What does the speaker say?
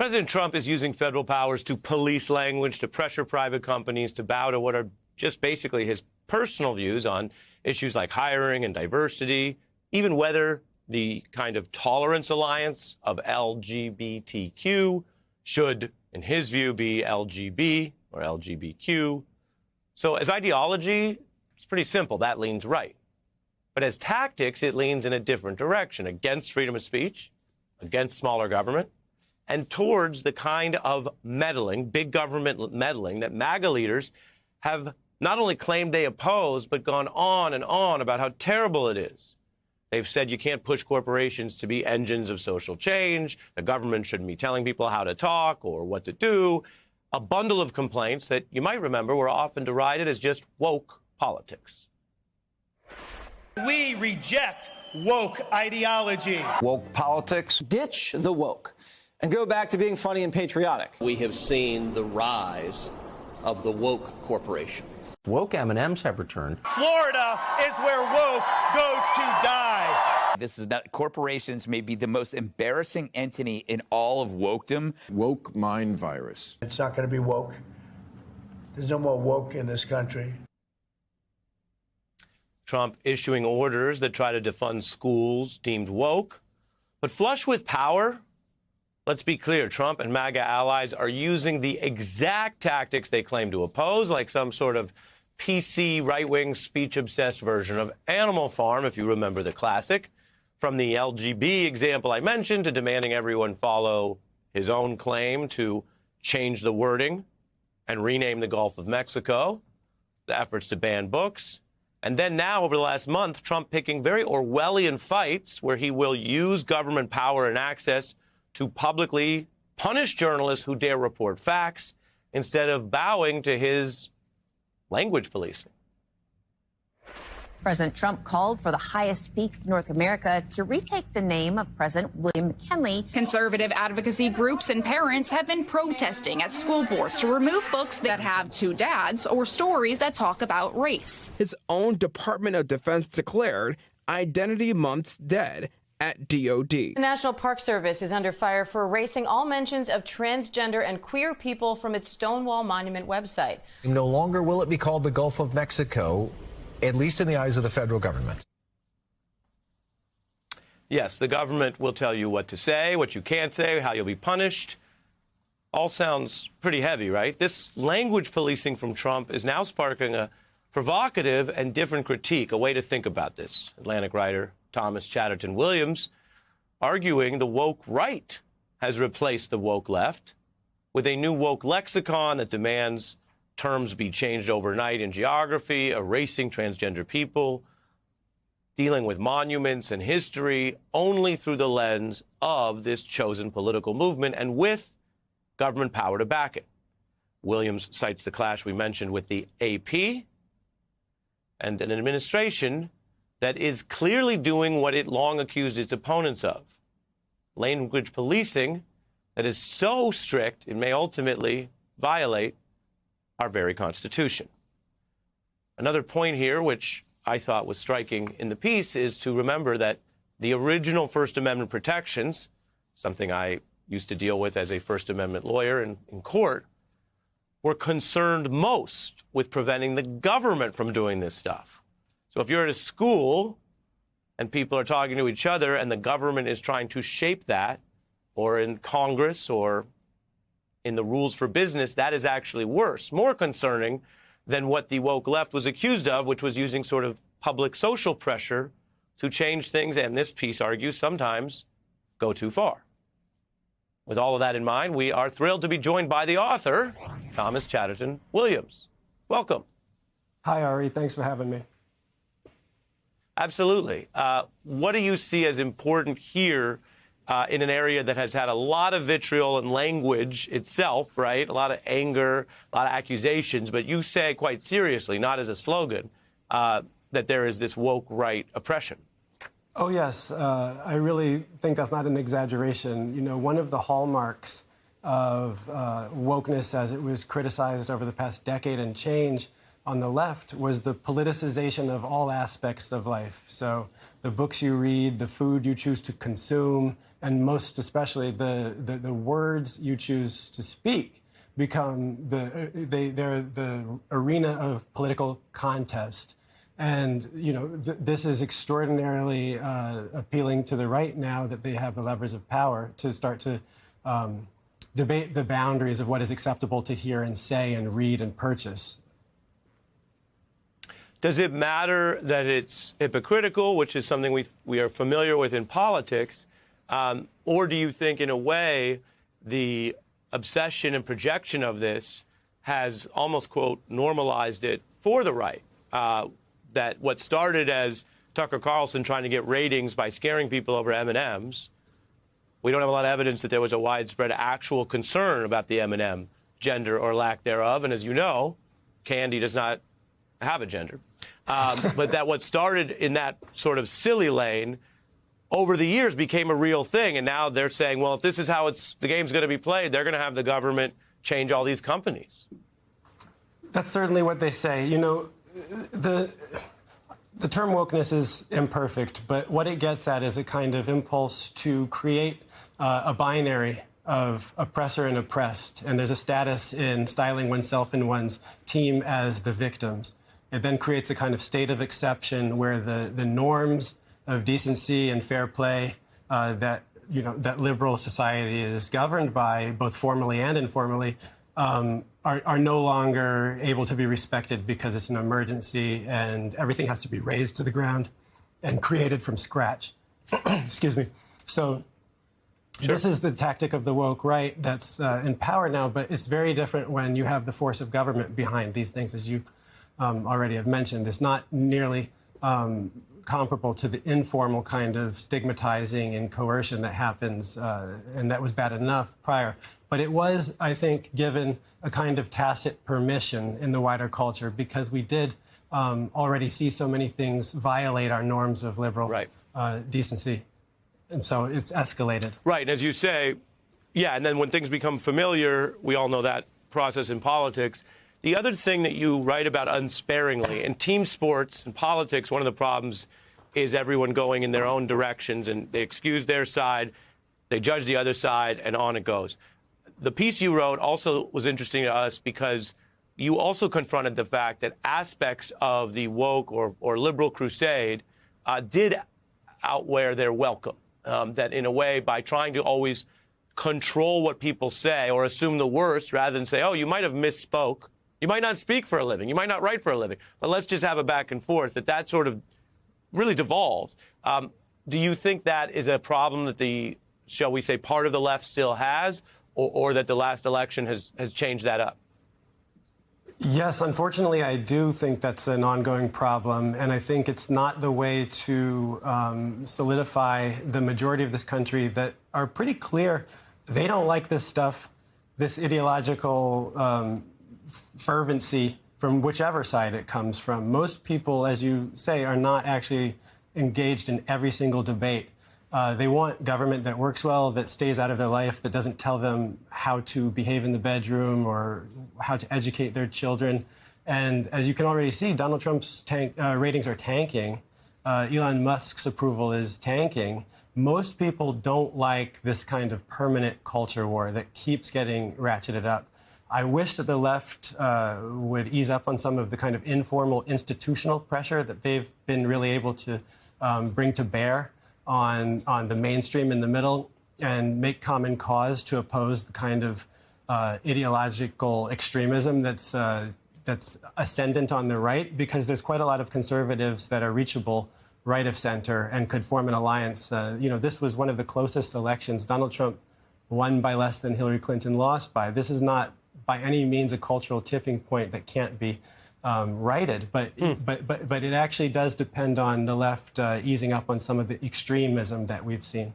President Trump is using federal powers to police language, to pressure private companies to bow to what are just basically his personal views on issues like hiring and diversity, even whether the kind of tolerance alliance of LGBTQ should, in his view, be LGB or LGBTQ. So as ideology, it's pretty simple. That leans right. But as tactics, it leans in a different direction, against freedom of speech, against smaller government, and towards the kind of meddling, big government meddling, that MAGA leaders have not only claimed they oppose, but gone on and on about how terrible it is. They've said you can't push corporations to be engines of social change. The government shouldn't be telling people how to talk or what to do. A bundle of complaints that you might remember were often derided as just woke politics. We reject woke ideology. Woke politics. Ditch the woke and go back to being funny and patriotic. We have seen the rise of the woke corporation. Woke M&Ms have returned. Florida is where woke goes to die. This is that corporations may be the most embarrassing entity in all of wokedom. Woke mind virus. It's not going to be woke. There's no more woke in this country. Trump issuing orders that try to defund schools deemed woke. But flush with power, let's be clear, Trump and MAGA allies are using the exact tactics they claim to oppose, like some sort of PC, right-wing, speech-obsessed version of Animal Farm, if you remember the classic. From the LGB example I mentioned to demanding everyone follow his own claim to change the wording and rename the Gulf of Mexico, the efforts to ban books. And then now, over the last month, Trump picking very Orwellian fights where he will use government power and access to publicly punish journalists who dare report facts instead of bowing to his language policing. President Trump called for the highest peak in North America to retake the name of President William McKinley. Conservative advocacy groups and parents have been protesting at school boards to remove books that have two dads or stories that talk about race. His own Department of Defense declared Identity Month's dead at DOD. The National Park Service is under fire for erasing all mentions of transgender and queer people from its Stonewall Monument website. No longer will it be called the Gulf of Mexico, at least in the eyes of the federal government. Yes, the government will tell you what to say, what you can't say, how you'll be punished. All sounds pretty heavy, right? This language policing from Trump is now sparking a provocative and different critique, a way to think about this. Atlantic writer Thomas Chatterton Williams arguing the woke right has replaced the woke left with a new woke lexicon that demands terms be changed overnight in geography, erasing transgender people, dealing with monuments and history only through the lens of this chosen political movement and with government power to back it. Williams cites the clash we mentioned with the AP and an administration that is clearly doing what it long accused its opponents of, language policing that is so strict it may ultimately violate our very Constitution. Another point here, which I thought was striking in the piece, is to remember that the original First Amendment protections, something I used to deal with as a First Amendment lawyer in court, were concerned most with preventing the government from doing this stuff. So if you're at a school and people are talking to each other and the government is trying to shape that, or in Congress or in the rules for business, that is actually worse, more concerning than what the woke left was accused of, which was using sort of public social pressure to change things, and this piece argues sometimes go too far. With all of that in mind, we are thrilled to be joined by the author, Thomas Chatterton Williams. Welcome. Hi, Ari. Thanks for having me. Absolutely. What do you see as important here in an area that has had a lot of vitriol and language itself, right? A lot of anger, a lot of accusations, but you say quite seriously, not as a slogan, that there is this woke right oppression. Oh, yes. I really think that's not an exaggeration. You know, one of the hallmarks of wokeness as it was criticized over the past decade and change on the left was the politicization of all aspects of life. So the books you read, the food you choose to consume, and most especially the words you choose to speak become they're the arena of political contest. And, you know, this is extraordinarily appealing to the right now that they have the levers of power to start to debate the boundaries of what is acceptable to hear and say and read and purchase. Does it matter that it's hypocritical, which is something we are familiar with in politics, or do you think, in a way, the obsession and projection of this has almost, quote, normalized it for the right? That what started as Tucker Carlson trying to get ratings by scaring people over M&Ms, we don't have a lot of evidence that there was a widespread actual concern about the M&M gender or lack thereof. And as you know, candy does not have a gender. But that what started in that sort of silly lane over the years became a real thing. And now they're saying, well, if this is how the game's going to be played, they're going to have the government change all these companies. That's certainly what they say. You know, the term wokeness is imperfect, but what it gets at is a kind of impulse to create a binary of oppressor and oppressed. And there's a status in styling oneself and one's team as the victims. It then creates a kind of state of exception where the norms of decency and fair play that liberal society is governed by, both formally and informally, are no longer able to be respected because it's an emergency and everything has to be razed to the ground and created from scratch. Excuse me. So this is the tactic of the woke right that's in power now, but it's very different when you have the force of government behind these things, as you already have mentioned. It's not nearly comparable to the informal kind of stigmatizing and coercion that happens, and that was bad enough prior. But it was, I think, given a kind of tacit permission in the wider culture because we did already see so many things violate our norms of liberal decency. And so it's escalated. Right. And as you say, yeah, and then when things become familiar, we all know that process in politics. The other thing that you write about unsparingly, in team sports and politics, one of the problems is everyone going in their own directions, and they excuse their side, they judge the other side, and on it goes. The piece you wrote also was interesting to us because you also confronted the fact that aspects of the woke or liberal crusade did outwear their welcome. That in a way, by trying to always control what people say or assume the worst rather than say, oh, you might have misspoke. You might not speak for a living. You might not write for a living. But let's just have a back and forth, that sort of really devolved. Do you think that is a problem that the, shall we say, part of the left still has, or that the last election has changed that up? Yes, unfortunately, I do think that's an ongoing problem, and I think it's not the way to solidify the majority of this country that are pretty clear they don't like this stuff, this ideological fervency from whichever side it comes from. Most people, as you say, are not actually engaged in every single debate. They want government that works well, that stays out of their life, that doesn't tell them how to behave in the bedroom or how to educate their children. And as you can already see, Donald Trump's ratings are tanking. Elon Musk's approval is tanking. Most people don't like this kind of permanent culture war that keeps getting ratcheted up. I wish that the left would ease up on some of the kind of informal institutional pressure that they've been really able to bring to bear on the mainstream in the middle and make common cause to oppose the kind of ideological extremism that's ascendant on the right, because there's quite a lot of conservatives that are reachable right of center and could form an alliance. This was one of the closest elections. Donald Trump won by less than Hillary Clinton lost by. This is not by any means a cultural tipping point that can't be righted, but it actually does depend on the left easing up on some of the extremism that we've seen.